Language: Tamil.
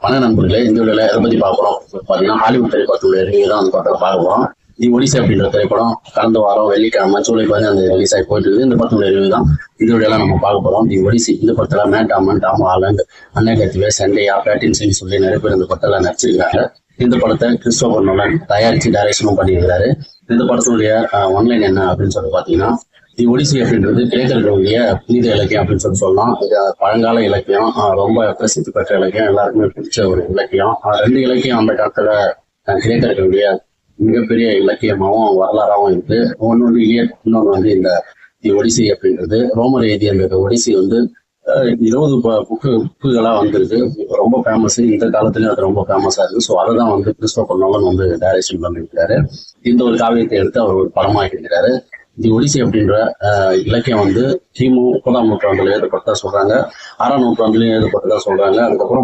வணக்க நண்பர்களே, இந்த வீடியோல எதை பத்தி பார்க்குறோம் பார்த்தீங்கன்னா, ஹாலிவுட் திரைப்படத்துடைய ரிவ்யூ தான் வந்து பார்க்க போகிறோம். தி ஒடிசி அப்படின்ற திரைப்படம் கடந்த வாரம் வெள்ளிக்கிழமை ஜூலை 15 ரிலீஸ் ஆகி போயிட்டு இருக்குது. இந்த படத்துடைய ரிவ்யூ தான் இந்த வீடியோல நம்ம பார்க்க போகிறோம். தி ஒடிசி இந்த படத்துல மேட் டாமன், டாம் ஹாலண்ட், அன்னை கத்திவே, சண்டையா, பேட்டின்சன் சொல்லி நிறைய பேர் இந்த படத்துல நடிச்சிருக்காங்க. இந்த படத்தை கிறிஸ்டோபர் நோலன் தயாரிச்சு டைரக்ஷனும் பண்ணியிருக்காரு. இந்த படத்துடைய ஒன்லைன் என்ன அப்படின்னு சொல்லி பார்த்தீங்கன்னா, தி ஒடிசி அப்படின்றது கிரேக்கர்களுடைய புனித இலக்கியம் அப்படின்னு சொல்லலாம். இது பழங்கால இலக்கியம், ரொம்ப பிரசித்தி பெற்ற இலக்கியம், எல்லாருக்குமே பிடிச்ச ஒரு இலக்கியம். ரெண்டு இலக்கியம் அந்த காலத்துல கிரேக்கர்களுடைய மிகப்பெரிய இலக்கியமாகவும் வரலாறாகவும் இருக்கு. ஒன்று வந்து இலியட், இன்னொன்று வந்து இந்த தி ஒடிசி அப்படின்றது. ரோமர் எழுதிய அந்த ஒடிசி வந்து 20 புக்குகளா வந்திருக்கு. ரொம்ப ஃபேமஸ், இந்த காலத்துலயும் அது ரொம்ப ஃபேமஸா இருக்கு. ஸோ அதை தான் வந்து கிறிஸ்டோபர் நோலன் வந்து டைரக்ஷன் பண்ணியிருக்காரு. இந்த ஒரு காவியத்தை எடுத்து அவர் ஒரு படமாக்கி இருக்கிறாரு. தி ஒடிசி அப்படின்ற இலக்கியம் வந்து கிமு 30ஆம் நூற்றாண்டுல எழுதப்பட்டதா சொல்றாங்க, 6ஆம் நூற்றாண்டுலயும் எழுதப்பட்டதா சொல்றாங்க. அதுக்கப்புறம்